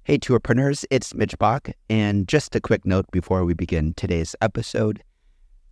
Hey, Tourpreneurs, it's Mitch Bach, and just a quick note before we begin today's episode.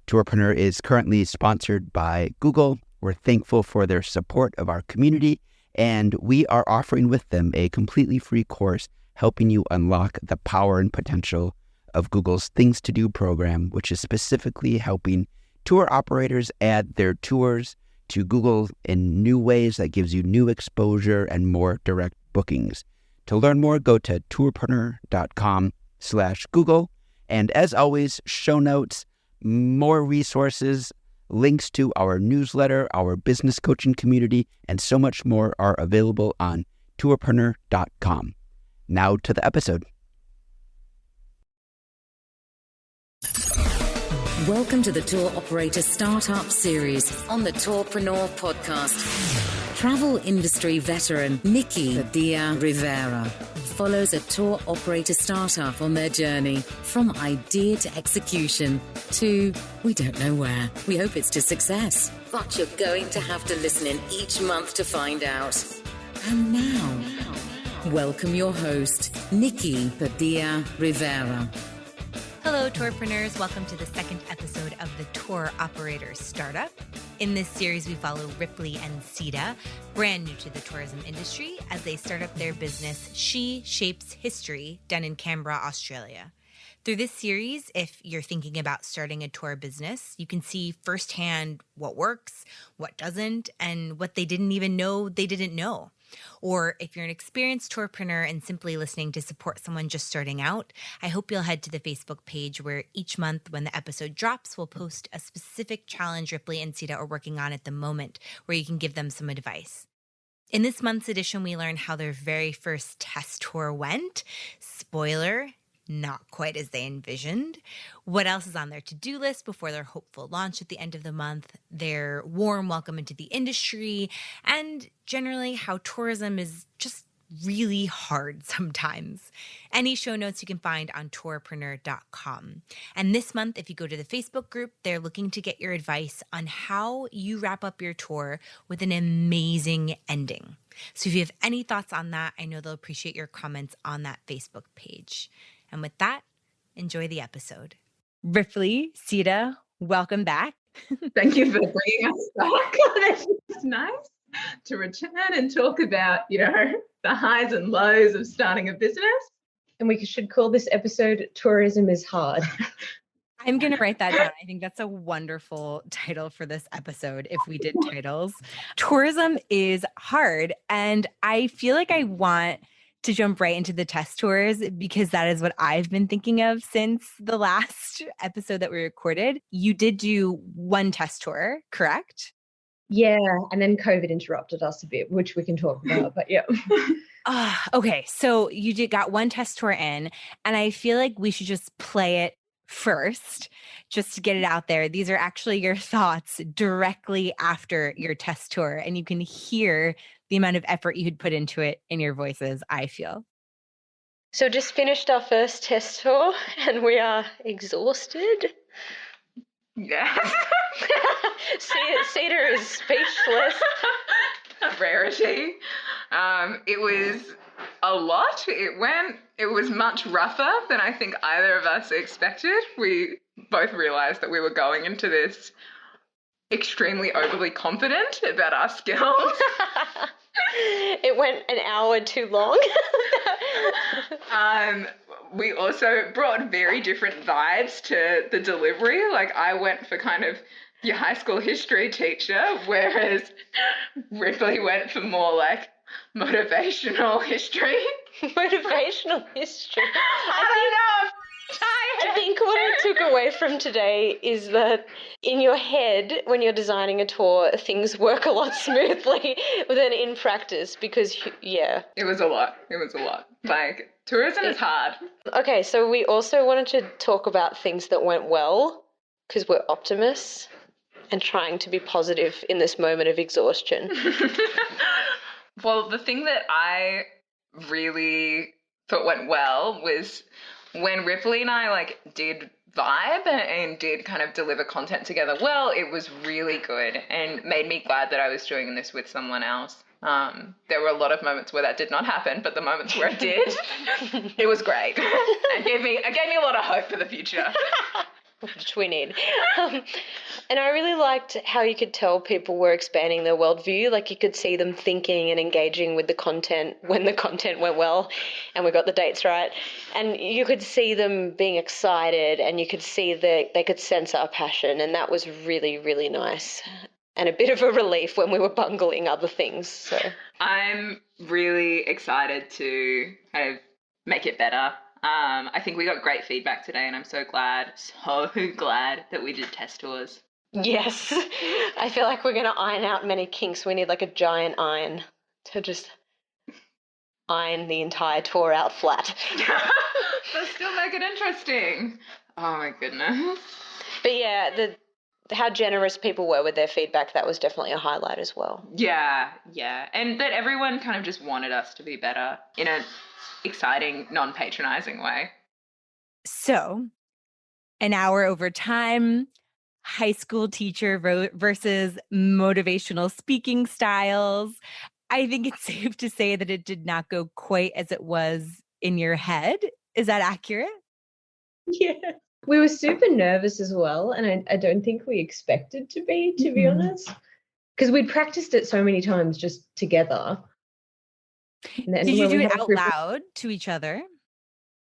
Tourpreneur is currently sponsored by Google. We're thankful for their support of our community, and we are offering with them a completely free course helping you unlock the power and potential of Google's Things to Do program, which is specifically helping tour operators add their tours to Google in new ways that gives you new exposure and more direct bookings. To learn more, go to tourpreneur.com/Google. And as always, show notes, more resources, links to our newsletter, our business coaching community, and so much more are available on tourpreneur.com. Now to the episode. Welcome to the Tour Operator Startup Series on the Tourpreneur Podcast. Travel industry veteran Nikki Padilla Rivera follows a tour operator startup on their journey from idea to execution to we don't know where. We hope it's to success, but you're going to have to listen in each month to find out. And now, welcome your host, Nikki Padilla Rivera. Hello, Tourpreneurs. Welcome to the second episode of the Tour Operator Startup. In this series, we follow Ripley and Sita, brand new to the tourism industry, as they start up their business, She Shapes History, done in Canberra, Australia. Through this series, if you're thinking about starting a tour business, you can see firsthand what works, what doesn't, and what they didn't even know they didn't know. Or if you're an experienced tourpreneur and simply listening to support someone just starting out, I hope you'll head to the Facebook page where each month when the episode drops, we'll post a specific challenge Ripley and Sita are working on at the moment where you can give them some advice. In this month's edition, we learn how their very first test tour went. Spoiler, not quite as they envisioned. What else is on their to-do list before their hopeful launch at the end of the month, their warm welcome into the industry, and generally how tourism is just really hard sometimes. Any show notes you can find on tourpreneur.com. And this month, if you go to the Facebook group, they're looking to get your advice on how you wrap up your tour with an amazing ending. So if you have any thoughts on that, I know they'll appreciate your comments on that Facebook page. And with that, enjoy the episode. Ripley, Sita, welcome back. Thank you for bringing us back. It's nice to return and talk about, the highs and lows of starting a business. And we should call this episode Tourism is Hard. I'm going to write that down. I think that's a wonderful title for this episode if we did titles. Tourism is hard. And I feel like I want to jump right into the test tours because that is what I've been thinking of since the last episode that we recorded. You did do one test tour, correct? Yeah, and then COVID interrupted us a bit, which we can talk about, but yeah. Okay, so you got one test tour in, and I feel like we should just play it first, just to get it out there. These are actually your thoughts directly after your test tour, and you can hear the amount of effort you had put into it in your voices, I feel. So just finished our first test tour, and we are exhausted. Yeah. Cedar is speechless. A rarity. It was a lot. It was much rougher than I think either of us expected. We both realized that we were going into this extremely overly confident about our skills. It went an hour too long. We also brought very different vibes to the delivery. Like I went for kind of your high school history teacher, whereas Ripley went for more like motivational history. Motivational history. I don't know. I think what I took away from today is that in your head, when you're designing a tour, things work a lot smoothly than in practice because, yeah. It was a lot. Like, tourism is hard. Okay, so we also wanted to talk about things that went well because we're optimists and trying to be positive in this moment of exhaustion. Well, the thing that I really thought went well was when Ripley and I did vibe and did kind of deliver content together well, it was really good and made me glad that I was doing this with someone else. There were a lot of moments where that did not happen, but the moments where it did, it was great. It gave me a lot of hope for the future. Which we need. And I really liked how you could tell people were expanding their worldview. Like you could see them thinking and engaging with the content when the content went well and we got the dates right. And you could see them being excited and you could see that they could sense our passion. And that was really, really nice. And a bit of a relief when we were bungling other things. So I'm really excited to kind of make it better. I think we got great feedback today and I'm so glad that we did test tours. yes, I feel like we're going to iron out many kinks. We need like a giant iron to just iron the entire tour out flat. But still make it interesting. Oh my goodness. But yeah, how generous people were with their feedback, that was definitely a highlight as well. Yeah. And that everyone kind of just wanted us to be better in an exciting, non-patronizing way. So, an hour over time, high school teacher versus motivational speaking styles. I think it's safe to say that it did not go quite as it was in your head. Is that accurate? Yeah. We were super nervous as well, and I don't think we expected to be honest, because we'd practiced it so many times just together. And then did you do it out loud to each other?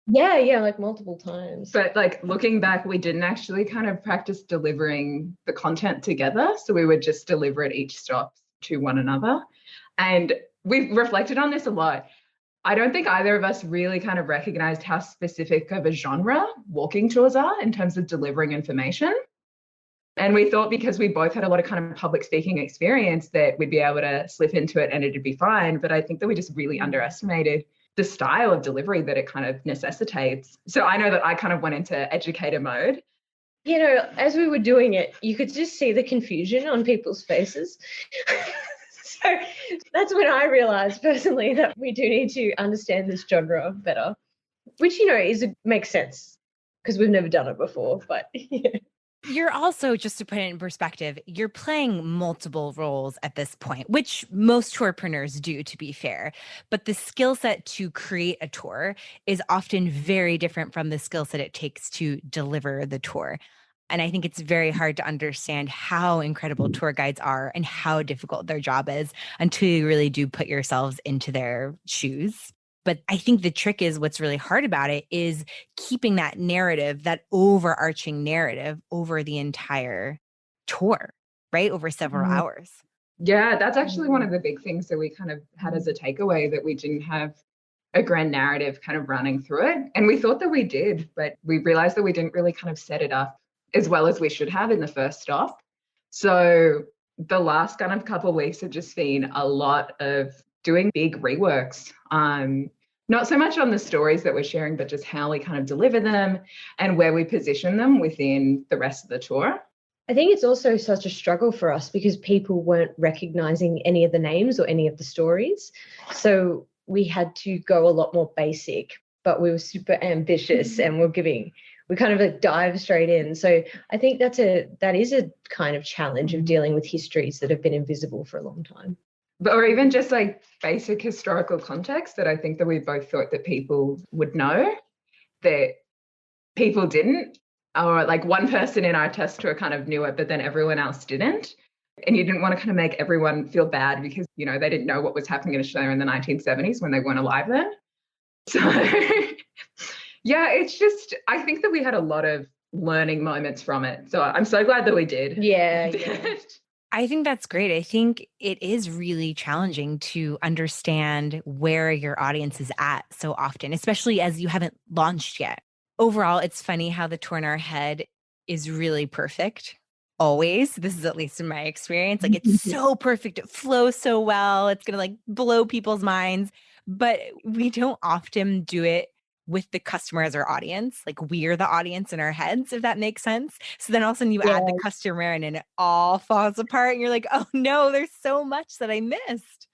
Yeah, like multiple times. But like looking back, we didn't actually kind of practice delivering the content together. So we would just deliver at each stop to one another. And we've reflected on this a lot. I don't think either of us really kind of recognized how specific of a genre walking tours are in terms of delivering information. And we thought because we both had a lot of kind of public speaking experience that we'd be able to slip into it and it'd be fine. But I think that we just really underestimated the style of delivery that it kind of necessitates. So I know that I kind of went into educator mode. You know, as we were doing it, you could just see the confusion on people's faces. So that's when I realized personally that we do need to understand this genre better, which, you know, makes sense because we've never done it before. But yeah. You're also, just to put it in perspective, you're playing multiple roles at this point, which most tourpreneurs do, to be fair. But the skill set to create a tour is often very different from the skill set it takes to deliver the tour. And I think it's very hard to understand how incredible tour guides are and how difficult their job is until you really do put yourselves into their shoes. But I think the trick is what's really hard about it is keeping that narrative, that overarching narrative over the entire tour, right? Over several hours. Yeah, that's actually one of the big things that we kind of had as a takeaway, that we didn't have a grand narrative kind of running through it. And we thought that we did, but we realized that we didn't really kind of set it up as well as we should have in the first stop. So the last kind of couple of weeks have just been a lot of doing big reworks. Not so much on the stories that we're sharing, but just how we kind of deliver them and where we position them within the rest of the tour. I think it's also such a struggle for us because people weren't recognizing any of the names or any of the stories. So we had to go a lot more basic, but we were super ambitious and we kind of like dive straight in. So I think that is a kind of challenge of dealing with histories that have been invisible for a long time. Or even just like basic historical context that I think that we both thought that people would know that people didn't, or like one person in our test tour kind of knew it, but then everyone else didn't. And you didn't want to kind of make everyone feel bad because, you know, they didn't know what was happening in Australia in the 1970s when they weren't alive then. So yeah, it's just, I think that we had a lot of learning moments from it. So I'm so glad that we did. Yeah. I think that's great. I think it is really challenging to understand where your audience is at so often, especially as you haven't launched yet. Overall, it's funny how the tour in our head is really perfect. Always. This is at least in my experience. Like it's so perfect. It flows so well. It's going to like blow people's minds. But we don't often do it with the customer as our audience. Like we're the audience in our heads, if that makes sense. So then all of a sudden you add the customer and it all falls apart and you're like, oh no, there's so much that I missed.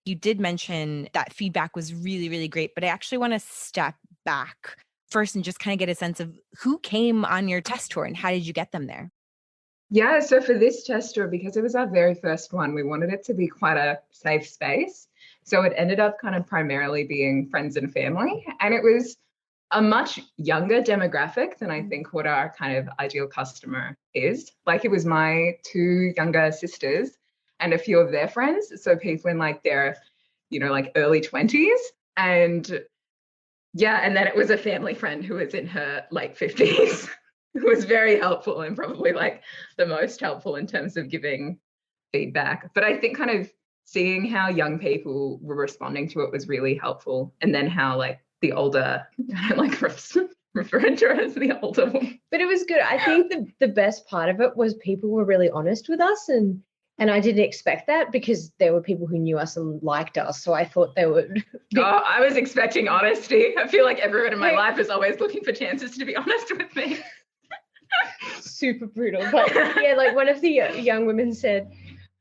You did mention that feedback was really, really great, but I actually want to step back first and just kind of get a sense of who came on your test tour and how did you get them there? Yeah, so for this test tour, because it was our very first one, we wanted it to be quite a safe space. So it ended up kind of primarily being friends and family. And it was a much younger demographic than I think what our kind of ideal customer is. Like it was my two younger sisters and a few of their friends. So people in like their, like early 20s. And yeah, and then it was a family friend who was in her late 50s, who was very helpful and probably like the most helpful in terms of giving feedback. But I think kind of seeing how young people were responding to it was really helpful. And then how like the older, I don't like referring to her as the older woman. But it was good. I think the best part of it was people were really honest with us, and I didn't expect that because there were people who knew us and liked us. So I thought they would be... Oh, I was expecting honesty. I feel like everyone in my life is always looking for chances to be honest with me. Super brutal. But yeah, like one of the young women said,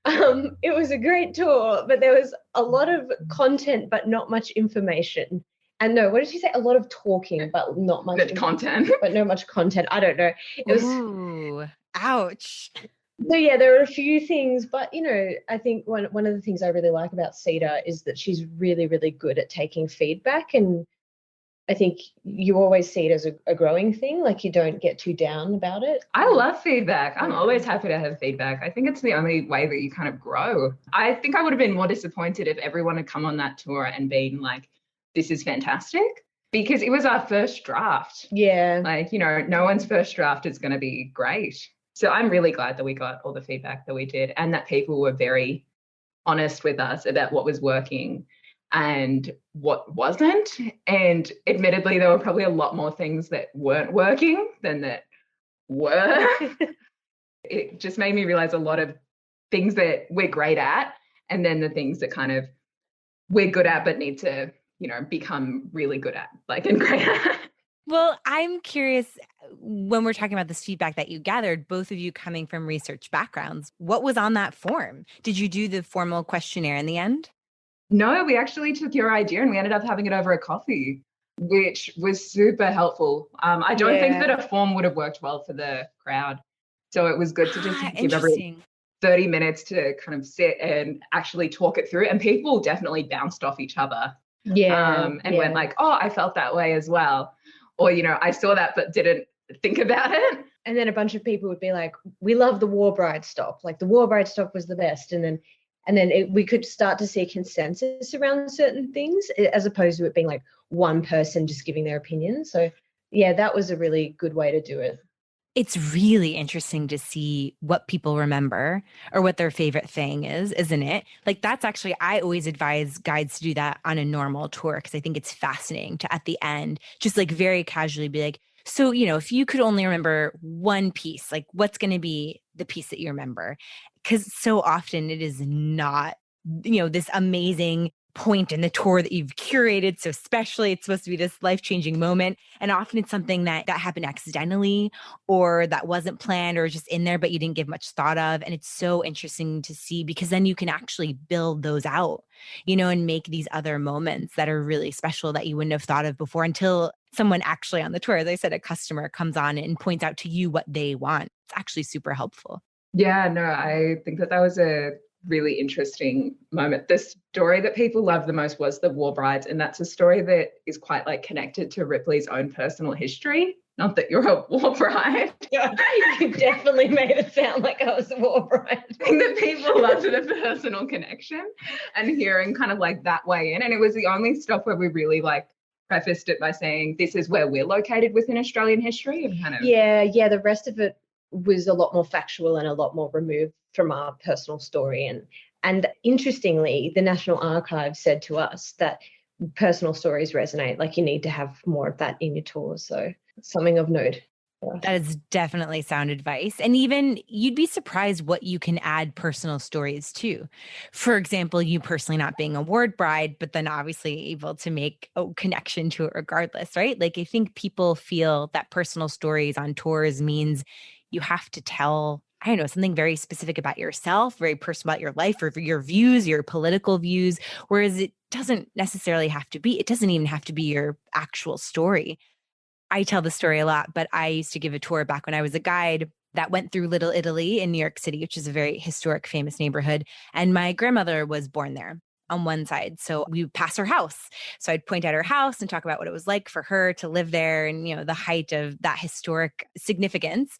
it was a great tour, but there was a lot of content, but not much information. And no, what did she say? A lot of talking, but not much content. But no much content. I don't know. It was... Ooh, ouch. So yeah, there are a few things, but I think one of the things I really like about Sita is that she's really, really good at taking feedback, and I think you always see it as a growing thing. Like you don't get too down about it. I love feedback. I'm always happy to have feedback. I think it's the only way that you kind of grow. I think I would have been more disappointed if everyone had come on that tour and been like, this is fantastic, because it was our first draft. Yeah. Like, no one's first draft is going to be great. So I'm really glad that we got all the feedback that we did, and that people were very honest with us about what was working and what wasn't. And admittedly, there were probably a lot more things that weren't working than that were. It just made me realize a lot of things that we're great at, and then the things that kind of we're good at but need to, become really good at, like, and great at. Well, I'm curious, when we're talking about this feedback that you gathered, both of you coming from research backgrounds, what was on that form? Did you do the formal questionnaire in the end? No, we actually took your idea and we ended up having it over a coffee, which was super helpful. I don't think that a form would have worked well for the crowd. So it was good to just give everyone 30 minutes to kind of sit and actually talk it through. And people definitely bounced off each other. And went like, oh, I felt that way as well. Or, I saw that but didn't think about it. And then a bunch of people would be like, we love the War Bride stop. Like the War Bride stop was the best. And then we could start to see consensus around certain things, as opposed to it being like one person just giving their opinion. So yeah, that was a really good way to do it. It's really interesting to see what people remember or what their favorite thing is, isn't it? Like that's actually, I always advise guides to do that on a normal tour, because I think it's fascinating to, at the end, just like very casually be like, so, if you could only remember one piece, like what's going to be the piece that you remember? Because so often it is not, this amazing point in the tour that you've curated. So especially it's supposed to be this life-changing moment. And often it's something that happened accidentally or that wasn't planned or just in there, but you didn't give much thought of. And it's so interesting to see, because then you can actually build those out, and make these other moments that are really special that you wouldn't have thought of before, until someone actually on the tour, as I said, a customer comes on and points out to you what they want. It's actually super helpful. Yeah, no, I think that was a really interesting moment. The story that people loved the most was the War Brides, and that's a story that is quite like connected to Ripley's own personal history. Not that you're a war bride. Yeah, you definitely made it sound like I was a war bride. I think that people loved the personal connection and hearing kind of like that way in. And it was the only stop where we really like prefaced it by saying this is where we're located within Australian history, and kind of the rest of it was a lot more factual and a lot more removed from our personal story. And interestingly, the National Archives said to us that personal stories resonate. Like you need to have more of that in your tours. So something of note. That is definitely sound advice. And even you'd be surprised what you can add personal stories to. For example, you personally not being a ward bride, but then obviously able to make a connection to it regardless, right? Like I think people feel that personal stories on tours means you have to tell, I don't know, something very specific about yourself, very personal about your life or your views, your political views, whereas it doesn't necessarily have to be. It doesn't even have to be your actual story. I tell the story a lot, but I used to give a tour back when I was a guide that went through Little Italy in New York City, which is a very historic, famous neighborhood. And my grandmother was born there on one side. So we would pass her house. So I'd point out her house and talk about what it was like for her to live there and, the height of that historic significance.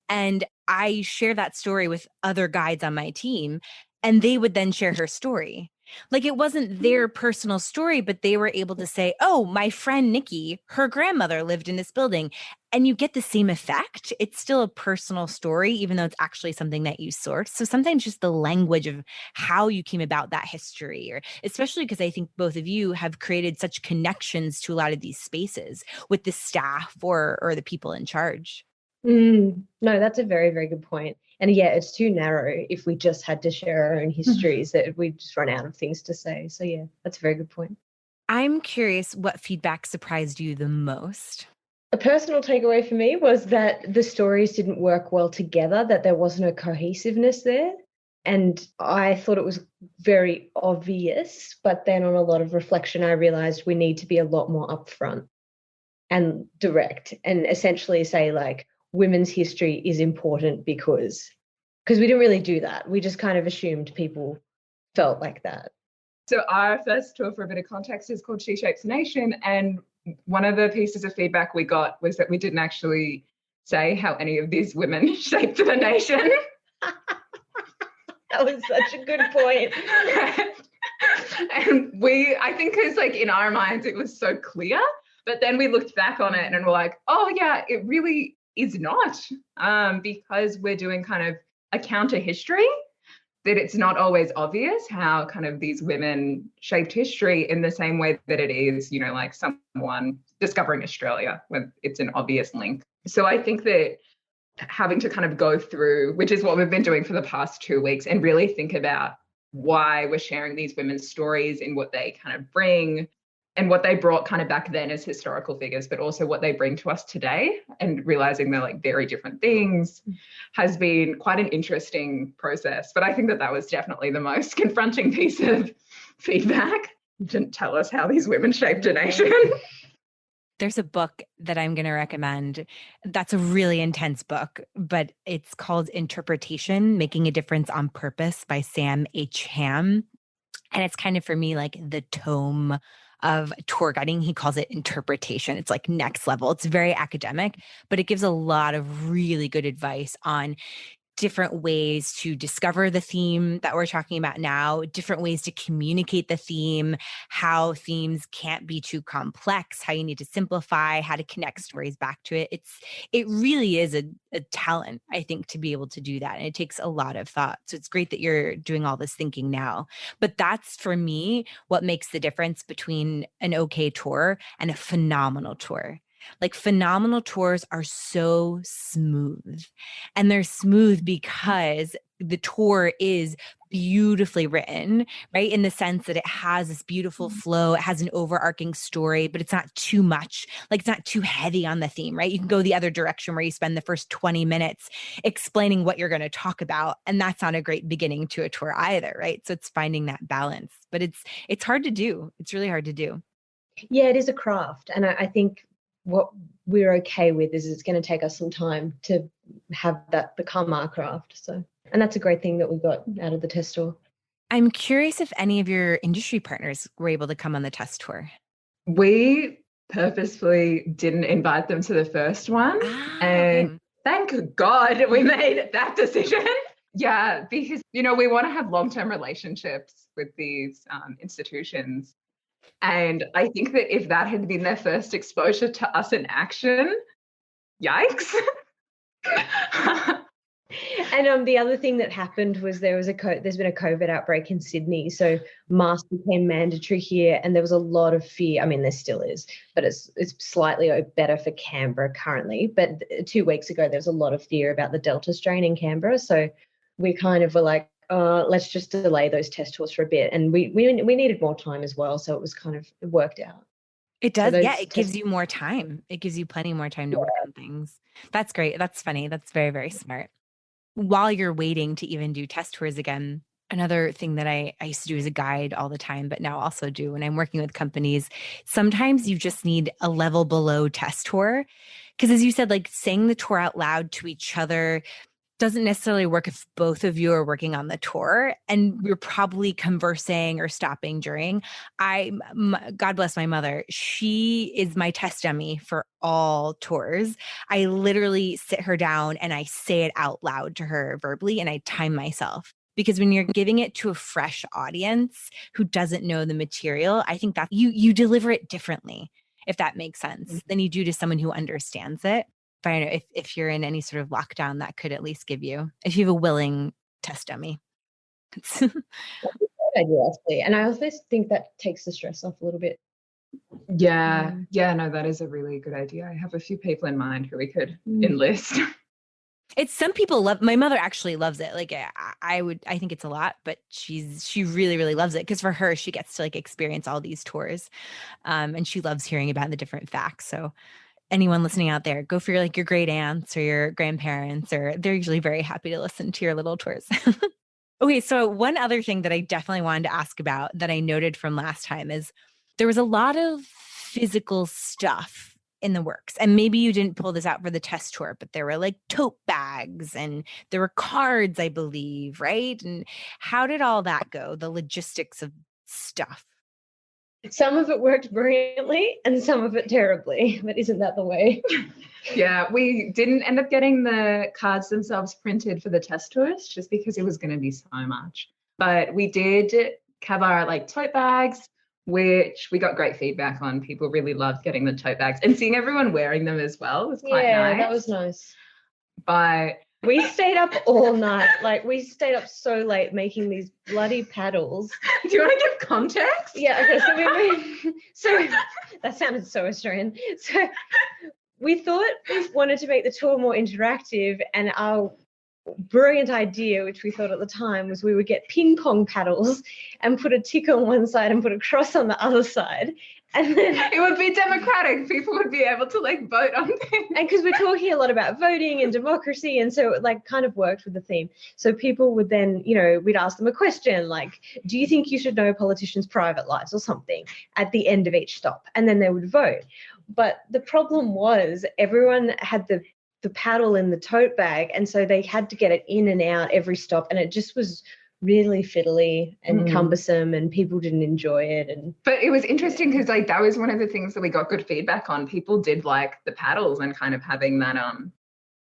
And I share that story with other guides on my team, and they would then share her story. Like it wasn't their personal story, but they were able to say, oh, my friend Nikki, her grandmother lived in this building. And you get the same effect. It's still a personal story, even though it's actually something that you sourced. So sometimes just the language of how you came about that history, or especially because I think both of you have created such connections to a lot of these spaces with the staff or the people in charge. No, that's a very, very good point. And yeah, it's too narrow if we just had to share our own histories that we'd just run out of things to say. So yeah, that's a very good point. I'm curious what feedback surprised you the most. A personal takeaway for me was that the stories didn't work well together, that there wasn't a cohesiveness there. And I thought it was very obvious, but then on a lot of reflection, I realized we need to be a lot more upfront and direct and essentially say like, women's history is important because we didn't really do that. We just kind of assumed people felt like that. So our first tour, for a bit of context, is called She Shapes a Nation. And one of the pieces of feedback we got was that we didn't actually say how any of these women shaped the nation. That was such a good point. And I think because like in our minds, it was so clear, but then we looked back on it and we're like, oh yeah, it really is not, because we're doing kind of a counter history, that it's not always obvious how kind of these women shaped history in the same way that it is, like someone discovering Australia when it's an obvious link. So I think that having to kind of go through, which is what we've been doing for the past 2 weeks, and really think about why we're sharing these women's stories and what they kind of bring and what they brought kind of back then as historical figures, but also what they bring to us today, and realizing they're like very different things, has been quite an interesting process. But I think that was definitely the most confronting piece of feedback. You didn't tell us how these women shaped a nation. There's a book that I'm going to recommend. That's a really intense book, but it's called Interpretation, Making a Difference on Purpose by Sam H. Ham. And it's kind of, for me, like the tome of tour guiding. He calls it interpretation. It's like next level. It's very academic, but it gives a lot of really good advice on different ways to discover the theme that we're talking about now, different ways to communicate the theme, how themes can't be too complex, how you need to simplify, how to connect stories back to it. It really is a talent, I think, to be able to do that. And it takes a lot of thought. So it's great that you're doing all this thinking now. But that's, for me, what makes the difference between an okay tour and a phenomenal tour. Like, phenomenal tours are so smooth, and they're smooth because the tour is beautifully written, right? In the sense that it has this beautiful flow. It has an overarching story, but it's not too much. Like, it's not too heavy on the theme, right? You can go the other direction where you spend the first 20 minutes explaining what you're going to talk about. And that's not a great beginning to a tour either, right? So it's finding that balance, but it's hard to do. It's really hard to do. Yeah, it is a craft. And I think what we're okay with is it's going to take us some time to have that become our craft. So, and that's a great thing that we got out of the test tour. I'm curious if any of your industry partners were able to come on the test tour. We purposefully didn't invite them to the first one. And thank God we made that decision. Yeah, because, we want to have long-term relationships with these institutions. And I think that if that had been their first exposure to us in action, yikes. And the other thing that happened was there's been a COVID outbreak in Sydney, so masks became mandatory here, and there was a lot of fear. I mean, there still is, but it's slightly better for Canberra currently. But 2 weeks ago, there was a lot of fear about the Delta strain in Canberra, so we kind of were like, let's just delay those test tours for a bit. And we needed more time as well, so it worked out. It does. So it gives you more time. It gives you plenty more time to work on things. That's great. That's funny. That's very, very smart. While you're waiting to even do test tours again, another thing that I used to do as a guide all the time, but now also do when I'm working with companies, sometimes you just need a level below test tour. Because as you said, like saying the tour out loud to each other, doesn't necessarily work if both of you are working on the tour and you're probably conversing or stopping during. God bless my mother. She is my test dummy for all tours. I literally sit her down and I say it out loud to her verbally and I time myself. Because when you're giving it to a fresh audience who doesn't know the material, I think that you deliver it differently, if that makes sense, than you do to someone who understands it. But I don't know if you're in any sort of lockdown, that could at least give you, if you have a willing test dummy. That's a great idea, actually. And I also think that takes the stress off a little bit. Yeah. No, that is a really good idea. I have a few people in mind who we could enlist. It's some people love, my mother actually loves it. Like I think it's a lot, but she really, really loves it. Cause for her, she gets to like experience all these tours. And she loves hearing about the different facts. So anyone listening out there, go for your great aunts or your grandparents, or they're usually very happy to listen to your little tours. Okay. So one other thing that I definitely wanted to ask about that I noted from last time is there was a lot of physical stuff in the works. And maybe you didn't pull this out for the test tour, but there were like tote bags and there were cards, I believe, right? And how did all that go? The logistics of stuff. Some of it worked brilliantly and some of it terribly, but isn't that the way? Yeah, we didn't end up getting the cards themselves printed for the test tours just because it was going to be so much. But we did have our like tote bags, which we got great feedback on. People really loved getting the tote bags and seeing everyone wearing them as well was quite nice. Yeah, that was nice. But we stayed up all night. Like we stayed up so late making these bloody paddles. Do you want to give context? Yeah, okay. So that sounded so Australian. So we thought we wanted to make the tour more interactive, and our brilliant idea, which we thought at the time, was we would get ping pong paddles and put a tick on one side and put a cross on the other side. And then it would be democratic. People would be able to like vote on things. And because we're talking a lot about voting and democracy, and so it like kind of worked with the theme. So people would then, we'd ask them a question like, do you think you should know politicians' private lives or something at the end of each stop? And then they would vote. But the problem was everyone had the paddle in the tote bag, and so they had to get it in and out every stop, and it just was really fiddly and cumbersome, and people didn't enjoy it. But it was interesting because like that was one of the things that we got good feedback on. People did like the paddles and kind of having that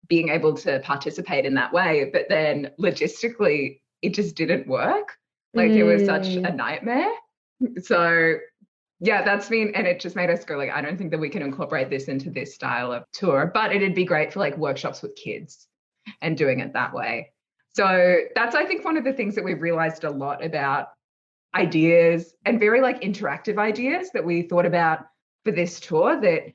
being able to participate in that way, but then logistically it just didn't work. Like it was such a nightmare. So yeah, that's been, and it just made us go like, I don't think that we can incorporate this into this style of tour, but it'd be great for like workshops with kids and doing it that way. So that's, I think, one of the things that we've realized a lot about ideas and very like interactive ideas that we thought about for this tour, that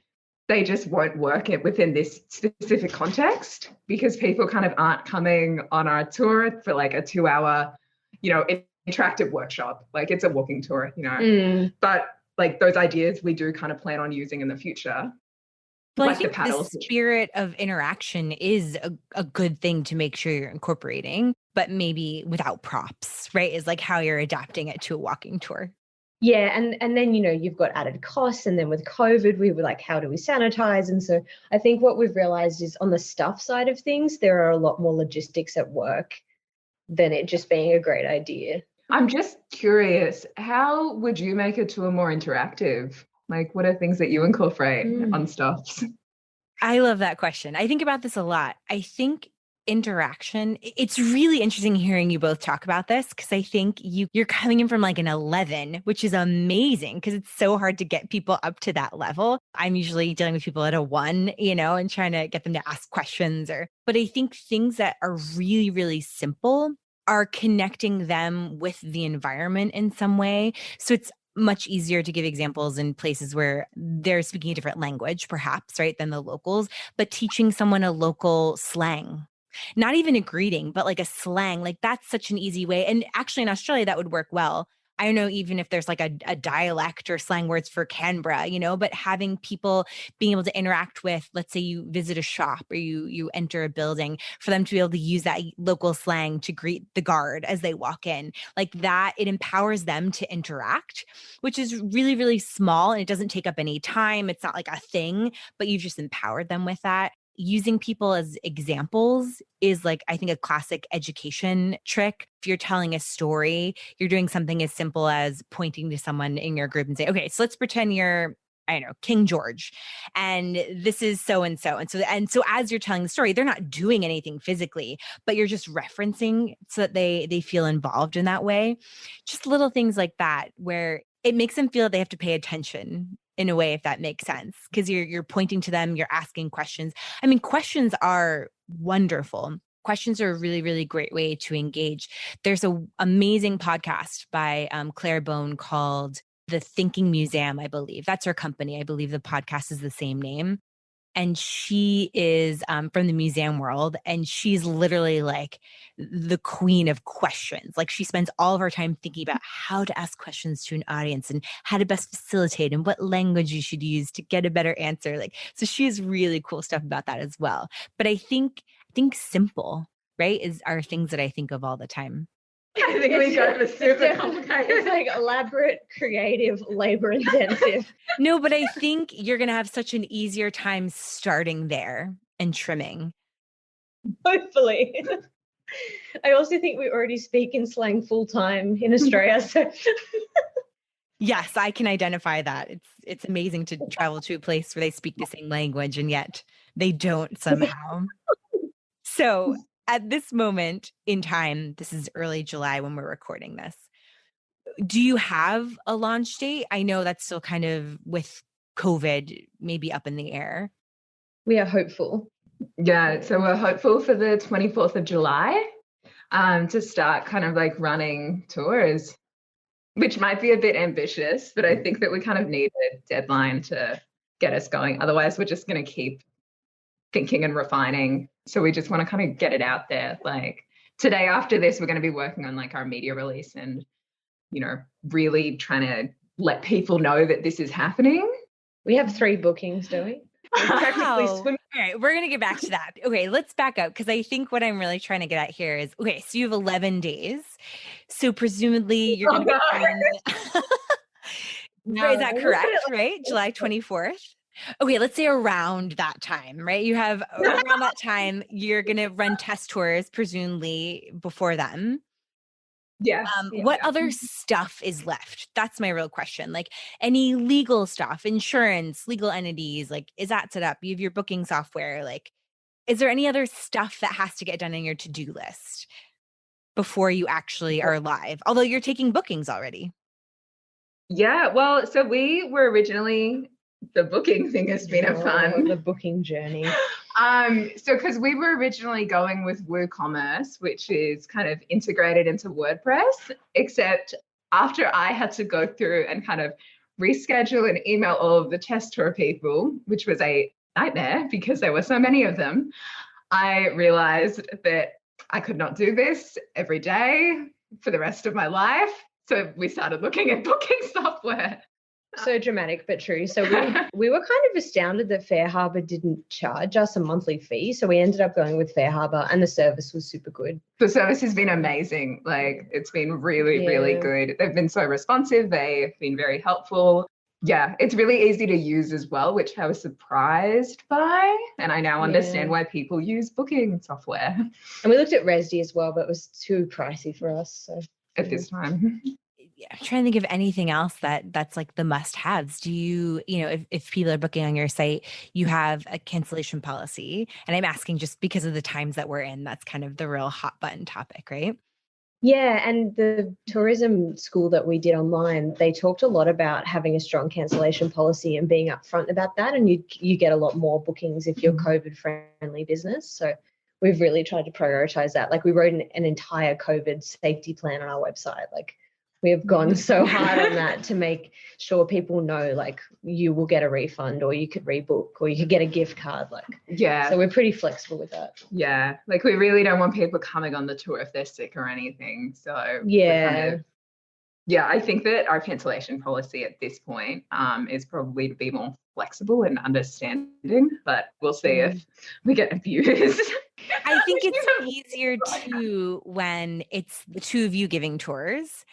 they just won't work within this specific context because people kind of aren't coming on our tour for like a 2-hour, interactive workshop. Like it's a walking tour, but like those ideas we do kind of plan on using in the future. Well, like I think the spirit of interaction is a good thing to make sure you're incorporating, but maybe without props, right? Is like how you're adapting it to a walking tour. Yeah, and then, you've got added costs, and then with COVID, we were like, how do we sanitize? And so I think what we've realized is on the stuff side of things, there are a lot more logistics at work than it just being a great idea. I'm just curious, how would you make a tour more interactive? Like, what are things that you incorporate on stuffs? I love that question. I think about this a lot. I think interaction, it's really interesting hearing you both talk about this because I think you're coming in from like an 11, which is amazing because it's so hard to get people up to that level. I'm usually dealing with people at a 1, and trying to get them to ask questions but I think things that are really, really simple are connecting them with the environment in some way. So it's much easier to give examples in places where they're speaking a different language, perhaps, right, than the locals, but teaching someone a local slang, not even a greeting, but like a slang, like that's such an easy way. And actually in Australia, that would work well. I don't know, even if there's like a dialect or slang words for Canberra, but having people being able to interact with, let's say you visit a shop or you enter a building, for them to be able to use that local slang to greet the guard as they walk in, like that, it empowers them to interact, which is really, really small and it doesn't take up any time. It's not like a thing, but you've just empowered them with that. using people as examples is like, I think, a classic education trick. If you're telling a story, you're doing something as simple as pointing to someone in your group and say, okay, so let's pretend you're, I don't know, King George, and this is so and so. And so as you're telling the story, they're not doing anything physically, but you're just referencing so that they feel involved in that way. Just little things like that, where it makes them feel they have to pay attention in a way, if that makes sense, because you're pointing to them, you're asking questions. I mean, questions are wonderful. Questions are a really, really great way to engage. There's an amazing podcast by Claire Bone called The Thinking Museum, I believe. That's her company. I believe the podcast is the same name. And she is from the museum world, and she's literally like the queen of questions. Like, she spends all of her time thinking about how to ask questions to an audience and how to best facilitate and what language you should use to get a better answer. Like, so she has really cool stuff about that as well. But I think simple, right, are things that I think of all the time. I think we go for super complicated. It's like elaborate, creative, labor intensive. No, but I think you're going to have such an easier time starting there and trimming. Hopefully. I also think we already speak in slang full time in Australia. So yes, I can identify that. It's amazing to travel to a place where they speak the same language and yet they don't somehow. So at this moment in time, this is early July when we're recording this. Do you have a launch date? I know that's still kind of, with COVID, maybe up in the air. we are hopeful. Yeah, so we're hopeful for the 24th of July to start kind of like running tours, which might be a bit ambitious, but I think that we kind of need a deadline to get us going. Otherwise, we're just going to keep thinking and refining. So we just want to kind of get it out there. Like today after this, we're going to be working on like our media release and, you know, really trying to let people know that this is happening. We have 3 bookings, don't we? Wow. All right, we're going to get back to that. Okay, let's back up, because I think what I'm really trying to get at here is, okay, so you have 11 days. So presumably you're going to be No, is that correct, right? July 24th? Okay, let's say around that time, right? You have around that time, you're going to run test tours, presumably before then. Yes. What other stuff is left? That's my real question. Like any legal stuff, insurance, legal entities, like is that set up? You have your booking software. Like, is there any other stuff that has to get done on your to-do list before you actually are live? Although you're taking bookings already. Yeah, well, so we were originally, the booking thing has been a fun. The booking journey. So because we were originally going with WooCommerce, which is kind of integrated into WordPress, except after I had to go through and kind of reschedule and email all of the test tour people, which was a nightmare because there were so many of them, I realized that I could not do this every day for the rest of my life. So we started looking at booking software. So dramatic, but true. So we were kind of astounded that FareHarbor didn't charge us a monthly fee. So we ended up going with FareHarbor, and the service was super good. The service has been amazing. Like it's been really, really good. They've been so responsive. They've been very helpful. Yeah, it's really easy to use as well, which I was surprised by. And I now understand why people use booking software. And we looked at Resdy as well, but it was too pricey for us. So at this time. I'm trying to think of anything else that's like the must-haves. Do you know, if people are booking on your site, you have a cancellation policy? And I'm asking just because of the times that we're in, that's kind of the real hot button topic, right? yeah, and the tourism school that we did online, they talked a lot about having a strong cancellation policy and being upfront about that. And you get a lot more bookings if you're COVID-friendly business. So we've really tried to prioritize that. Like we wrote an entire COVID safety plan on our website. Like we have gone so hard on that to make sure people know, like, you will get a refund, or you could rebook, or you could get a gift card. Like, yeah. So we're pretty flexible with that. Yeah. Like we really don't want people coming on the tour if they're sick or anything. So yeah. I think that our cancellation policy at this point is probably to be more flexible and understanding, but we'll see if we get abused. I think it's easier too when it's the two of you giving tours.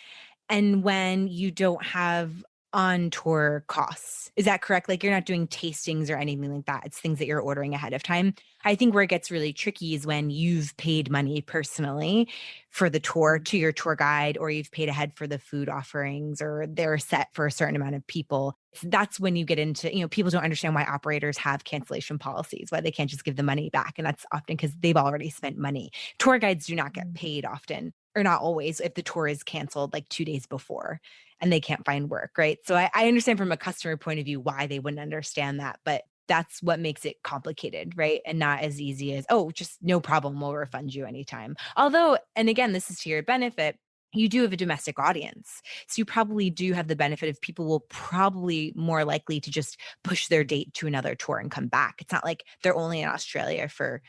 And when you don't have on tour costs. Is that correct? Like you're not doing tastings or anything like that. It's things that you're ordering ahead of time. I think where it gets really tricky is when you've paid money personally for the tour to your tour guide, or you've paid ahead for the food offerings, or they're set for a certain amount of people. That's when you get into, people don't understand why operators have cancellation policies, why they can't just give the money back. And that's often because they've already spent money. Tour guides do not get paid often, or not always, if the tour is canceled like 2 days before and they can't find work, right? So I understand from a customer point of view why they wouldn't understand that, but that's what makes it complicated, right? And not as easy as, oh, just no problem, we'll refund you anytime. Although, and again, this is to your benefit, you do have a domestic audience. So you probably do have the benefit of people will probably more likely to just push their date to another tour and come back. It's not like they're only in Australia for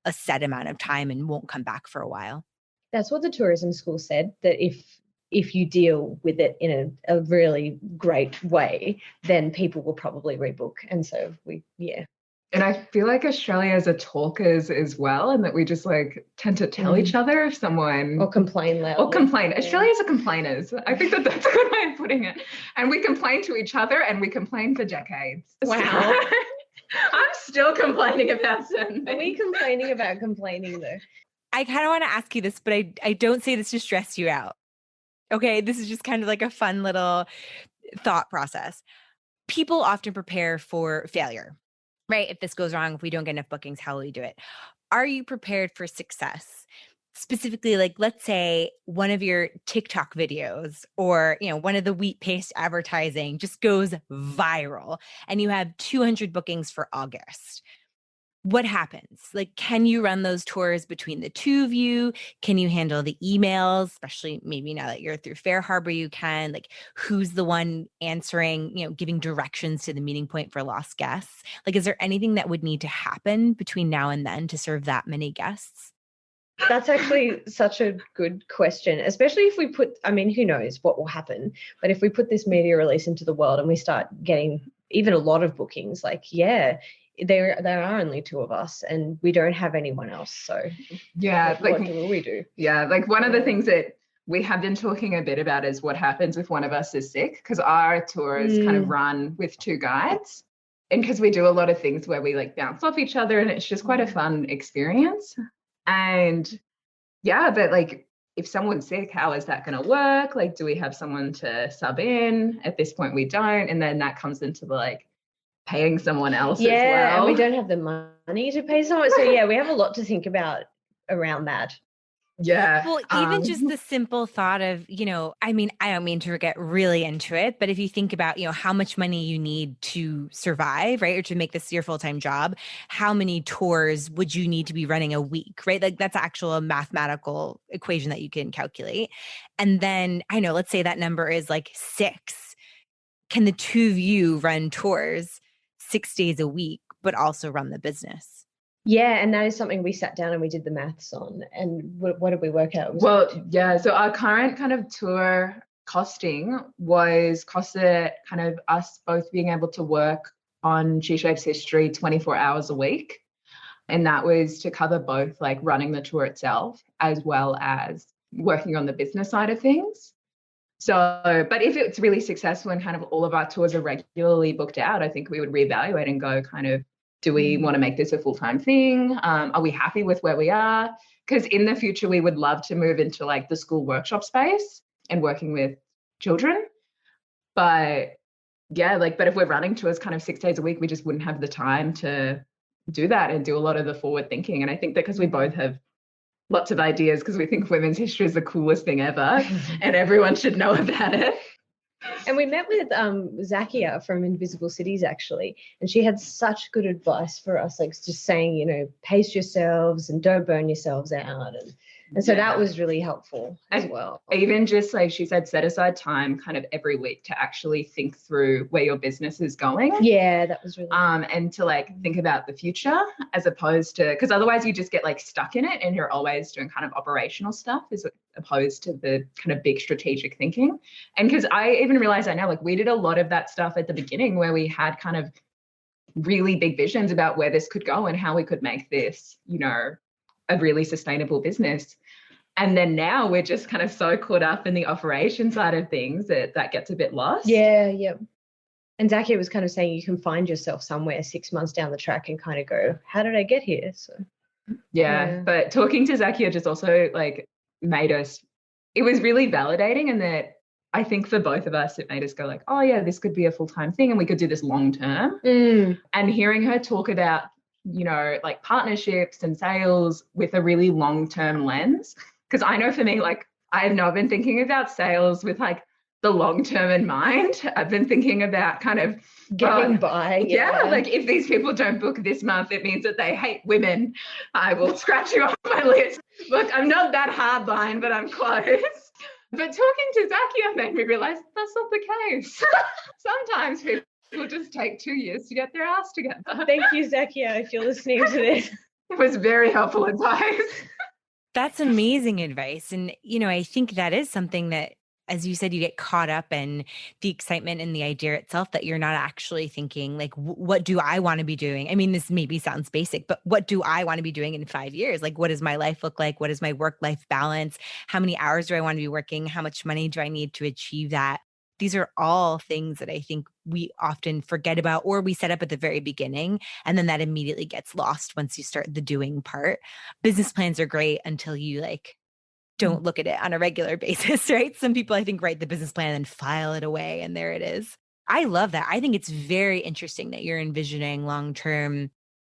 a set amount of time and won't come back for a while. That's what the tourism school said, that if you deal with it in a really great way, then people will probably rebook. And so And I feel like Australia is a talkers as well, and that we just like tend to tell each other if someone... Or complain loudly. Australians are complainers. I think that's a good way of putting it. And we complain to each other, and we complain for decades. Wow. I'm still complaining about certain things. Are we complaining about complaining though? I kind of want to ask you this, but I don't say this to stress you out. Okay, this is just kind of like a fun little thought process. People often prepare for failure, right? If this goes wrong, if we don't get enough bookings, how will we do it? Are you prepared for success? Specifically, like let's say one of your TikTok videos or, one of the wheat paste advertising just goes viral and you have 200 bookings for August. What happens? Like, can you run those tours between the two of you? Can you handle the emails, especially maybe now that you're through Fair Harbor, you can, like, who's the one answering, giving directions to the meeting point for lost guests? Like, is there anything that would need to happen between now and then to serve that many guests? That's actually such a good question, especially if we who knows what will happen, but if we put this media release into the world and we start getting even a lot of bookings, there are only two of us and we don't have anyone else. So what will we do? Yeah, like one of the things that we have been talking a bit about is what happens if one of us is sick, because our tours kind of run with two guides, and because we do a lot of things where we like bounce off each other, and it's just quite a fun experience. And yeah, but like if someone's sick, how is that going to work? Like, do we have someone to sub in? At this point we don't, and then that comes into the paying someone else as well. Yeah, and we don't have the money to pay someone. So yeah, we have a lot to think about around that. Yeah. Well, even just the simple thought of, I don't mean to get really into it, but if you think about, how much money you need to survive, right? Or to make this your full-time job, how many tours would you need to be running a week, right? Like that's actual mathematical equation that you can calculate. And then let's say that number is like 6. Can the two of you run tours 6 days a week, but also run the business? Yeah, and that is something we sat down and we did the maths on. And what did we work out? So our current kind of tour costing costed kind of us both being able to work on She Shapes History 24 hours a week. And that was to cover both like running the tour itself as well as working on the business side of things. So, but if it's really successful and kind of all of our tours are regularly booked out, I think we would reevaluate and go kind of, do we want to make this a full-time thing? Are we happy with where we are? Because in the future, we would love to move into like the school workshop space and working with children. But yeah, but if we're running tours kind of 6 days a week, we just wouldn't have the time to do that and do a lot of the forward thinking. And I think that because we both have lots of ideas, because we think women's history is the coolest thing ever and everyone should know about it. And we met with Zakia from Invisible Cities, actually, and she had such good advice for us, like just saying, pace yourselves and don't burn yourselves out. And so that was really helpful as well. Even just like she said, set aside time kind of every week to actually think through where your business is going. Yeah, that was really and to think about the future, as opposed to, because otherwise you just get stuck in it and you're always doing kind of operational stuff as opposed to the kind of big strategic thinking. And because I even realized I know we did a lot of that stuff at the beginning where we had kind of really big visions about where this could go and how we could make this, a really sustainable business. And then now we're just kind of so caught up in the operation side of things that gets a bit lost. Yeah. And Zakia was kind of saying you can find yourself somewhere 6 months down the track and kind of go, how did I get here? So yeah. But talking to Zakia just also like made us, it was really validating, and that I think for both of us, it made us go like, oh yeah, this could be a full-time thing and we could do this long term. And hearing her talk about, you know, like partnerships and sales with a really long-term lens, because I know for me, like I've not been thinking about sales with like the long term in mind. I've been thinking about kind of getting by. Yeah, like if these people don't book this month, it means that they hate women. I will scratch you off my list. Look, I'm not that hardline, but I'm close. But talking to Zakia made me realize that's not the case. Sometimes people just take 2 years to get their ass together. Thank you, Zakia, if you're listening to this. It was very helpful advice. That's amazing advice. And, you know, I think that is something that, as you said, you get caught up in the excitement and the idea itself that you're not actually thinking like, what do I want to be doing? I mean, this maybe sounds basic, but what do I want to be doing in 5 years? Like, what does my life look like? What is my work-life balance? How many hours do I want to be working? How much money do I need to achieve that? These are all things that I think we often forget about, or we set up at the very beginning, and then that immediately gets lost once you start the doing part. Business plans are great until you like don't look at it on a regular basis, right? Some people, I think, write the business plan and file it away, and there it is. I love that. I think it's very interesting that you're envisioning long-term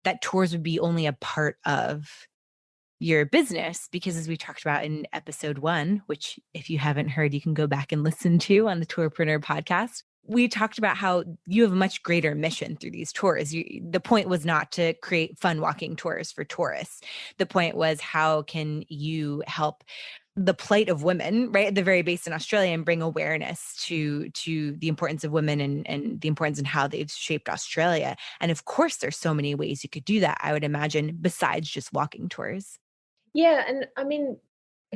that tours would be only a part of your business, because as we talked about in episode 1, which if you haven't heard, you can go back and listen to on the Tourpreneur Podcast, we talked about how you have a much greater mission through these tours. The point was not to create fun walking tours for tourists. The point was, how can you help the plight of women, right, at the very base in Australia, and bring awareness to the importance of women and the importance in how they've shaped Australia. And of course, there's so many ways you could do that, I would imagine, besides just walking tours. Yeah. And I mean,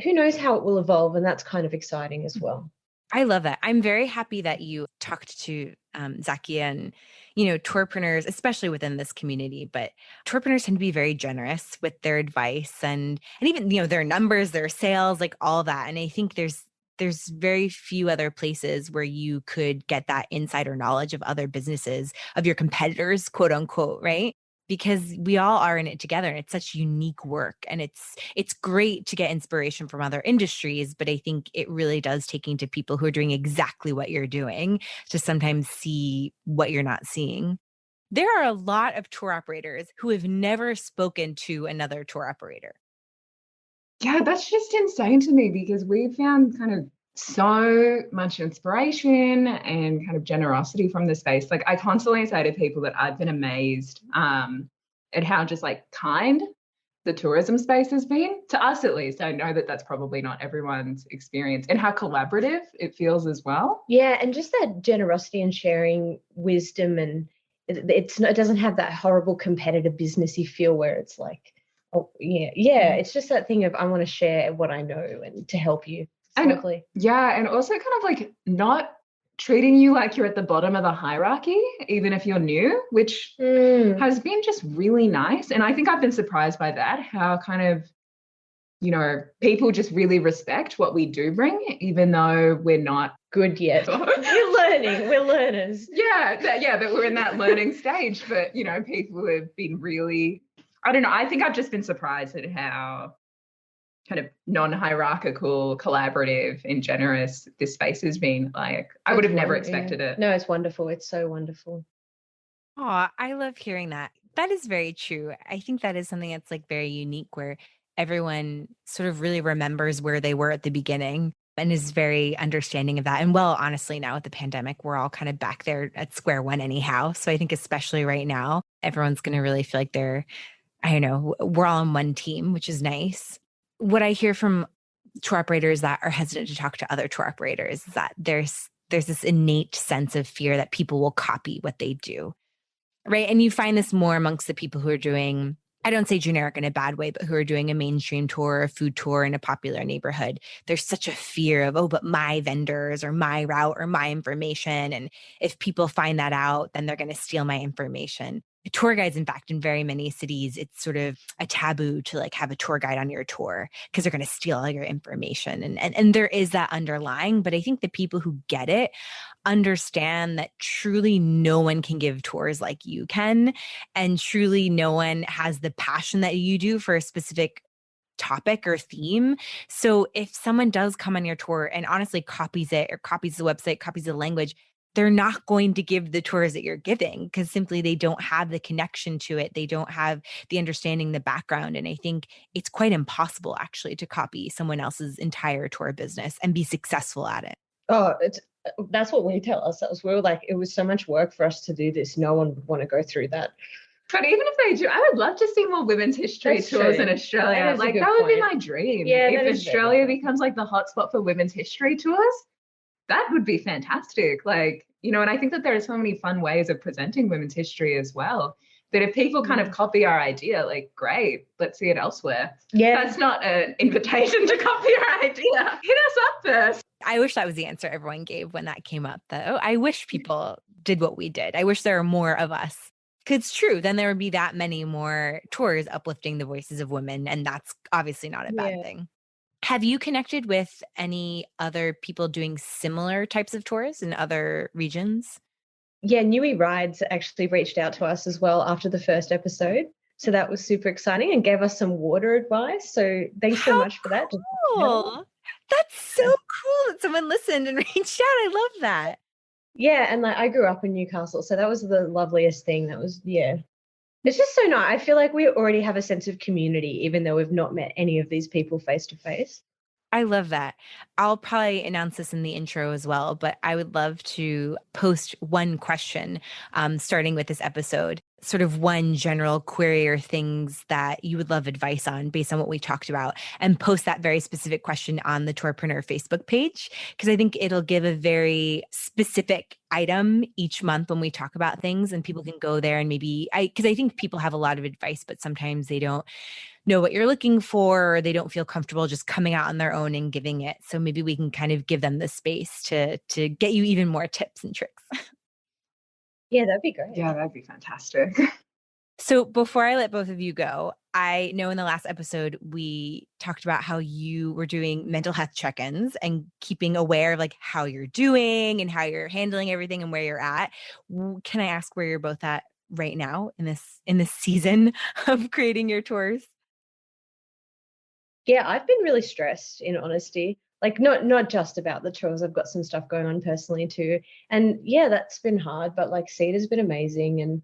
who knows how it will evolve, and that's kind of exciting as well. I love that. I'm very happy that you talked to Zakia and, you know, tourpreneurs, especially within this community, but tourpreneurs tend to be very generous with their advice and even, you know, their numbers, their sales, like all that. And I think there's very few other places where you could get that insider knowledge of other businesses, of your competitors, quote unquote, right? Because we all are in it together, and it's such unique work, and it's great to get inspiration from other industries, but I think it really does take into people who are doing exactly what you're doing to sometimes see what you're not seeing. There are a lot of tour operators who have never spoken to another tour operator. Yeah, that's just insane to me, because we found kind of so much inspiration and kind of generosity from the space. Like I constantly say to people that I've been amazed at how just like kind the tourism space has been, to us at least. I know that that's probably not everyone's experience, and how collaborative it feels as well. Yeah, and just that generosity and sharing wisdom, and it doesn't have that horrible competitive businessy feel where it's like, oh yeah, it's just that thing of I want to share what I know and to help you. Exactly. And also kind of like not treating you like you're at the bottom of the hierarchy, even if you're new, which has been just really nice. And I think I've been surprised by that, how kind of, you know, people just really respect what we do bring, even though we're not good yet. We're learners. That we're in that learning stage. But, you know, people have been really, I don't know, I think I've just been surprised at how kind of non-hierarchical, collaborative and generous this space has been. Like I would have never expected it. No, it's wonderful. It's so wonderful. Oh, I love hearing that. That is very true. I think that is something that's like very unique, where everyone sort of really remembers where they were at the beginning and is very understanding of that. And well, honestly, now with the pandemic, we're all kind of back there at square one anyhow. So I think especially right now, everyone's going to really feel like we're all on one team, which is nice. What I hear from tour operators that are hesitant to talk to other tour operators is that there's this innate sense of fear that people will copy what they do, right? And you find this more amongst the people who are doing, I don't say generic in a bad way, but who are doing a mainstream tour, a food tour in a popular neighborhood. There's such a fear of, but my vendors or my route or my information. And if people find that out, then they're going to steal my information. tour guides, in fact, in very many cities, it's sort of a taboo to like have a tour guide on your tour because they're going to steal all your information. And there is that underlying, but I think the people who get it understand that truly no one can give tours like you can. And truly no one has the passion that you do for a specific topic or theme. So if someone does come on your tour and honestly copies it or copies the website, copies the language, they're not going to give the tours that you're giving because simply they don't have the connection to it. They don't have the understanding, the background. And I think it's quite impossible actually to copy someone else's entire tour business and be successful at it. Oh, that's what we tell ourselves. We were like, it was so much work for us to do this. No one would want to go through that. But even if they do, I would love to see more women's history tours in Australia. That would be my dream. Yeah, if Australia becomes like the hotspot for women's history tours, that would be fantastic. Like, you know, and I think that there are so many fun ways of presenting women's history as well, that if people kind of copy our idea, like, great, let's see it elsewhere. Yeah. That's not an invitation to copy our idea. Hit us up first. I wish that was the answer everyone gave when that came up, though. I wish people did what we did. I wish there were more of us. Because it's true, then there would be that many more tours uplifting the voices of women, and that's obviously not a bad thing. Have you connected with any other people doing similar types of tours in other regions? Yeah, Nui Rides actually reached out to us as well after the first episode. So that was super exciting and gave us some water advice. So thanks so much for that. Cool. That's so cool that someone listened and reached out. I love that. Yeah, and like I grew up in Newcastle, so that was the loveliest thing. That was, it's just so nice. I feel like we already have a sense of community, even though we've not met any of these people face to face. I love that. I'll probably announce this in the intro as well, but I would love to post one question starting with this episode, sort of one general query or things that you would love advice on based on what we talked about, and post that very specific question on the Tourpreneur Facebook page, because I think it'll give a very specific item each month when we talk about things, and people can go there and because I think people have a lot of advice, but sometimes they don't know what you're looking for, or they don't feel comfortable just coming out on their own and giving it. So maybe we can kind of give them the space to get you even more tips and tricks. Yeah, that'd be great. Yeah, that'd be fantastic. So before I let both of you go, I know in the last episode, we talked about how you were doing mental health check-ins and keeping aware of like how you're doing and how you're handling everything and where you're at. Can I ask where you're both at right now in this season of creating your tours? Yeah, I've been really stressed, in honesty. Like not just about the tours. I've got some stuff going on personally too. And yeah, that's been hard, but like Sita's been amazing. And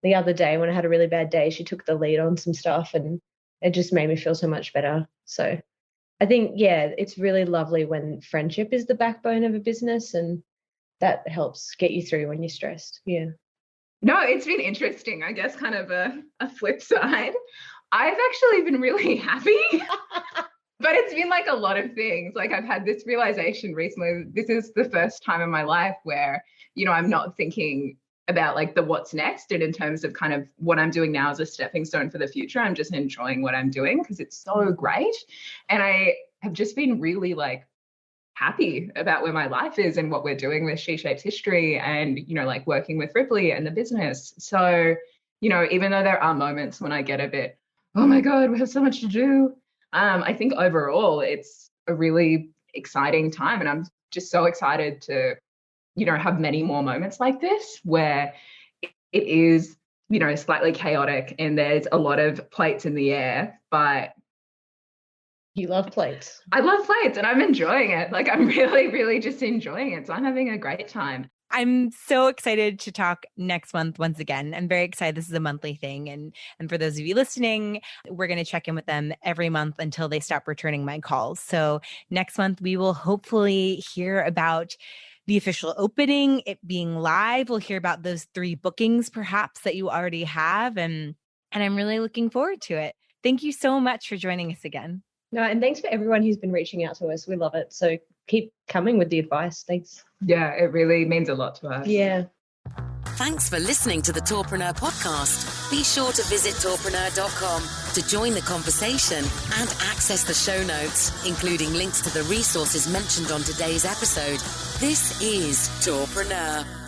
the other day when I had a really bad day, she took the lead on some stuff and it just made me feel so much better. So I think, yeah, it's really lovely when friendship is the backbone of a business, and that helps get you through when you're stressed. Yeah. No, it's been interesting, I guess, kind of a flip side. I've actually been really happy, but it's been like a lot of things. Like I've had this realization recently. This is the first time in my life where, you know, I'm not thinking about like the what's next, and in terms of kind of what I'm doing now as a stepping stone for the future. I'm just enjoying what I'm doing because it's so great. And I have just been really like happy about where my life is and what we're doing with She Shapes History and, you know, like working with Ripley and the business. So, you know, even though there are moments when I get a bit, oh my God, we have so much to do, I think overall it's a really exciting time. And I'm just so excited to, you know, have many more moments like this where it is, you know, slightly chaotic and there's a lot of plates in the air, but you love plates. I love plates and I'm enjoying it. Like I'm really, really just enjoying it. So I'm having a great time. I'm so excited to talk next month once again. I'm very excited. This is a monthly thing. And for those of you listening, we're going to check in with them every month until they stop returning my calls. So next month, we will hopefully hear about the official opening, it being live. We'll hear about those 3 bookings perhaps that you already have. And I'm really looking forward to it. Thank you so much for joining us again. No, and thanks for everyone who's been reaching out to us. We love it. So keep coming with the advice. Thanks. Yeah, it really means a lot to us. Yeah. Thanks for listening to the Tourpreneur Podcast. Be sure to visit tourpreneur.com to join the conversation and access the show notes, including links to the resources mentioned on today's episode. This is Tourpreneur.